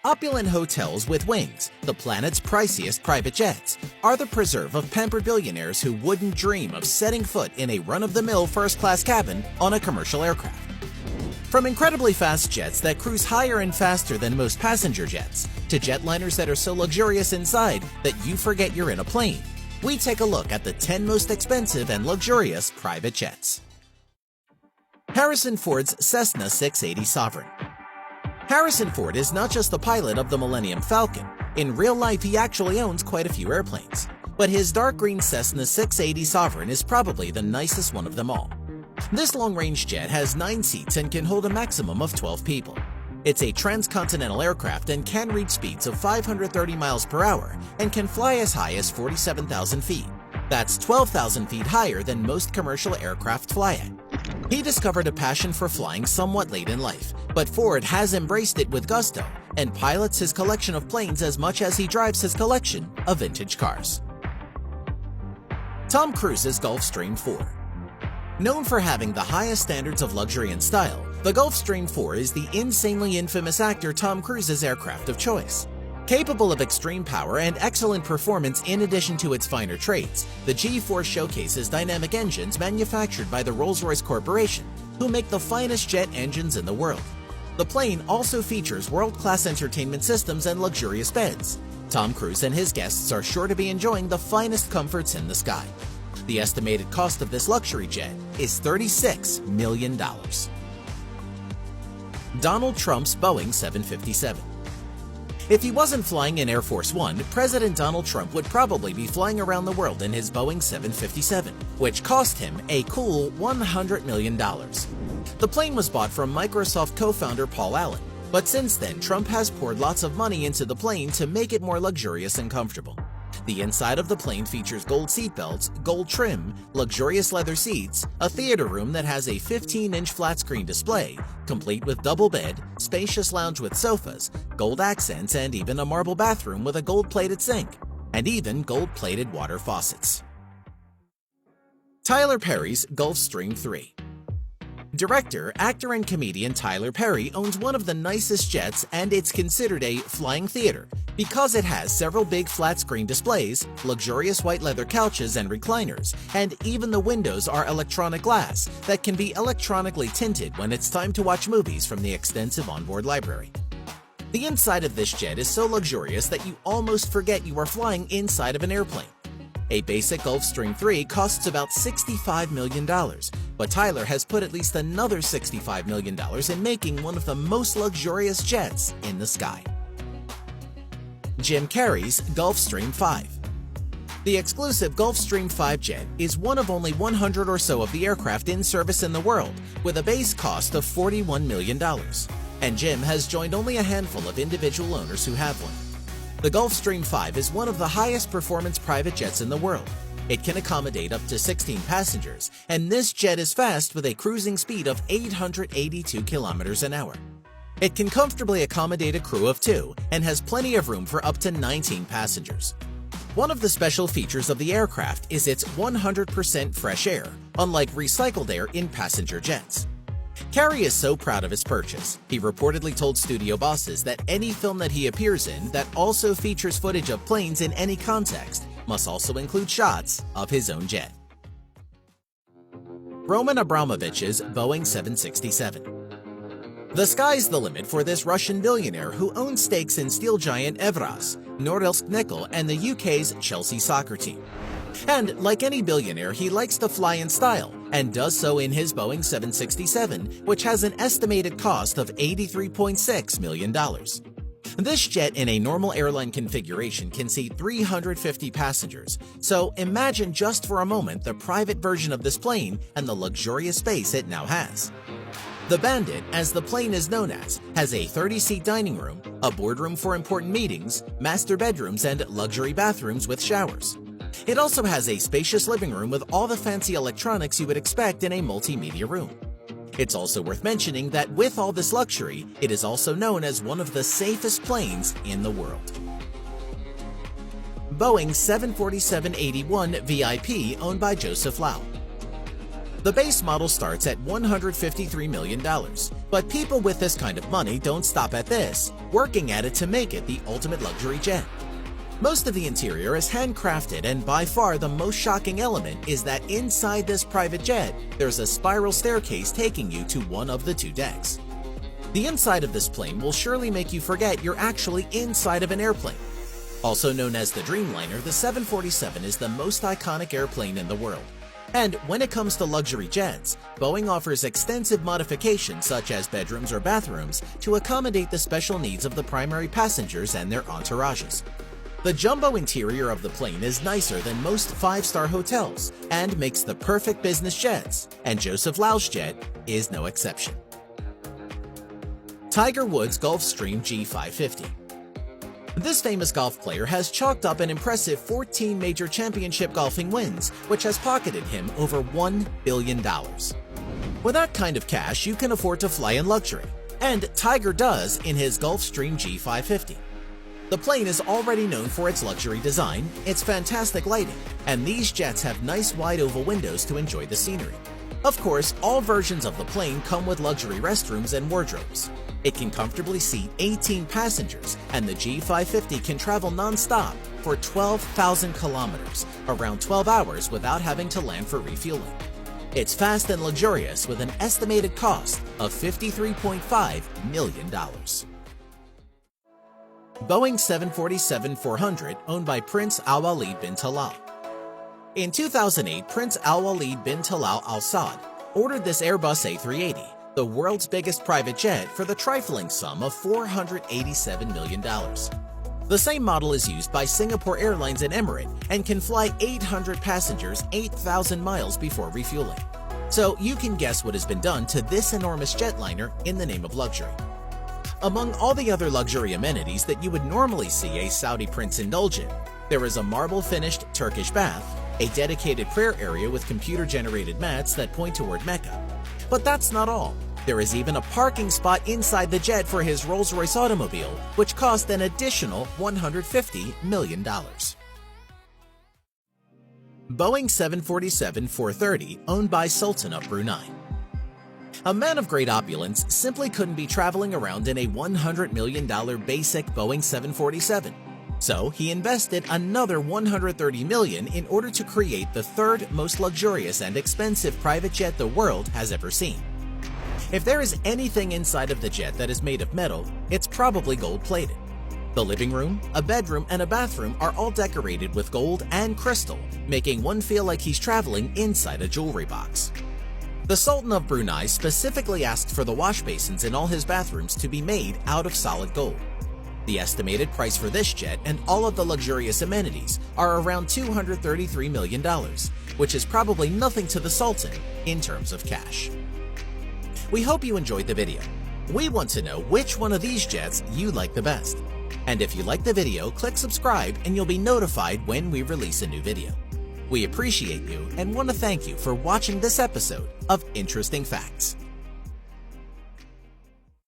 Opulent hotels with wings, the planet's priciest private jets, are the preserve of pampered billionaires who wouldn't dream of setting foot in a run-of-the-mill first-class cabin on a commercial aircraft. From incredibly fast jets that cruise higher and faster than most passenger jets, to jetliners that are so luxurious inside that you forget you're in a plane, we take a look at the 10 most expensive and luxurious private jets. Harrison Ford's Cessna 680 Sovereign. Harrison Ford is not just the pilot of the Millennium Falcon. In real life, he actually owns quite a few airplanes. But his dark green Cessna 680 Sovereign is probably the nicest one of them all. This long-range jet has 9 seats and can hold a maximum of 12 people. It's a transcontinental aircraft and can reach speeds of 530 miles per hour and can fly as high as 47,000 feet. That's 12,000 feet higher than most commercial aircraft fly at. He discovered a passion for flying somewhat late in life, but Ford has embraced it with gusto and pilots his collection of planes as much as he drives his collection of vintage cars. Tom Cruise's Gulfstream 4. Known for having the highest standards of luxury and style, the Gulfstream 4 is the insanely infamous actor Tom Cruise's aircraft of choice. Capable of extreme power and excellent performance in addition to its finer traits, the G4 showcases dynamic engines manufactured by the Rolls-Royce Corporation, who make the finest jet engines in the world. The plane also features world-class entertainment systems and luxurious beds. Tom Cruise and his guests are sure to be enjoying the finest comforts in the sky. The estimated cost of this luxury jet is $36 million. Donald Trump's Boeing 757. If he wasn't flying in Air Force One, President Donald Trump would probably be flying around the world in his Boeing 757, which cost him a cool $100 million. The plane was bought from Microsoft co-founder Paul Allen, but since then Trump has poured lots of money into the plane to make it more luxurious and comfortable. The inside of the plane features gold seatbelts, gold trim, luxurious leather seats, a theater room that has a 15-inch flat-screen display, complete with double bed, spacious lounge with sofas, gold accents, and even a marble bathroom with a gold-plated sink, and even gold-plated water faucets. Tyler Perry's Gulfstream 3. Director, actor, and comedian Tyler Perry owns one of the nicest jets, and it's considered a flying theater because it has several big flat-screen displays, luxurious white leather couches and recliners, and even the windows are electronic glass that can be electronically tinted when it's time to watch movies from the extensive onboard library. The inside of this jet is so luxurious that you almost forget you are flying inside of an airplane. A basic Gulfstream 3 costs about $65 million, but Tyler has put at least another $65 million in making one of the most luxurious jets in the sky. Jim Carrey's Gulfstream 5. The exclusive Gulfstream 5 jet is one of only 100 or so of the aircraft in service in the world, with a base cost of $41 million. And Jim has joined only a handful of individual owners who have one. The Gulfstream 5 is one of the highest performance private jets in the world. It can accommodate up to 16 passengers, and this jet is fast with a cruising speed of 882 kilometers an hour. It can comfortably accommodate a crew of 2 and has plenty of room for up to 19 passengers. One of the special features of the aircraft is its 100% fresh air, unlike recycled air in passenger jets. Carrey is so proud of his purchase, he reportedly told studio bosses that any film that he appears in that also features footage of planes in any context must also include shots of his own jet. Roman Abramovich's Boeing 767. The sky's the limit for this Russian billionaire who owns stakes in steel giant Evraz, Norilsk Nickel, and the UK's Chelsea soccer team. And like any billionaire, he likes to fly in style, and does so in his Boeing 767, which has an estimated cost of $83.6 million. This jet in a normal airline configuration can seat 350 passengers, so imagine just for a moment the private version of this plane and the luxurious space it now has. The Bandit, as the plane is known as, has a 30-seat dining room, a boardroom for important meetings, master bedrooms, and luxury bathrooms with showers. It also has a spacious living room with all the fancy electronics you would expect in a multimedia room. It's also worth mentioning that with all this luxury, it is also known as one of the safest planes in the world. Boeing 747-81 VIP owned by Joseph Lau. The base model starts at $153 million, but people with this kind of money don't stop at this, working at it to make it the ultimate luxury jet. Most of the interior is handcrafted, and by far the most shocking element is that inside this private jet, there's a spiral staircase taking you to one of the two decks. The inside of this plane will surely make you forget you're actually inside of an airplane. Also known as the Dreamliner, the 747 is the most iconic airplane in the world. And when it comes to luxury jets, Boeing offers extensive modifications such as bedrooms or bathrooms to accommodate the special needs of the primary passengers and their entourages. The jumbo interior of the plane is nicer than most 5-star hotels and makes the perfect business jets, and Joseph Lau's jet is no exception. Tiger Woods Gulfstream G550. This famous golf player has chalked up an impressive 14 major championship golfing wins, which has pocketed him over $1 billion. With that kind of cash, you can afford to fly in luxury, and Tiger does in his Gulfstream G550. The plane is already known for its luxury design, its fantastic lighting, and these jets have nice wide oval windows to enjoy the scenery. Of course, all versions of the plane come with luxury restrooms and wardrobes. It can comfortably seat 18 passengers, and the G550 can travel non-stop for 12,000 kilometers, around 12 hours without having to land for refueling. It's fast and luxurious with an estimated cost of $53.5 million. Boeing 747-400 owned by Prince Al-Walid bin Talal. In 2008, Prince Al-Walid bin Talal Al Saud ordered this Airbus A380, the world's biggest private jet, for the trifling sum of $487 million. The same model is used by Singapore Airlines and Emirates and can fly 800 passengers 8,000 miles before refueling. So you can guess what has been done to this enormous jetliner in the name of luxury. Among all the other luxury amenities that you would normally see a Saudi prince indulge in, there is a marble-finished Turkish bath, a dedicated prayer area with computer-generated mats that point toward Mecca. But that's not all. There is even a parking spot inside the jet for his Rolls-Royce automobile, which cost an additional $150 million. Boeing 747-430 owned by Sultan of Brunei. A man of great opulence simply couldn't be traveling around in a $100 million basic Boeing 747. So he invested another $130 million in order to create the third most luxurious and expensive private jet the world has ever seen. If there is anything inside of the jet that is made of metal, it's probably gold-plated. The living room, a bedroom, and a bathroom are all decorated with gold and crystal, making one feel like he's traveling inside a jewelry box. The Sultan of Brunei specifically asked for the wash basins in all his bathrooms to be made out of solid gold. The estimated price for this jet and all of the luxurious amenities are around $233 million, which is probably nothing to the Sultan in terms of cash. We hope you enjoyed the video. We want to know which one of these jets you like the best. And if you like the video, click subscribe and you'll be notified when we release a new video. We appreciate you and want to thank you for watching this episode of Interesting Facts.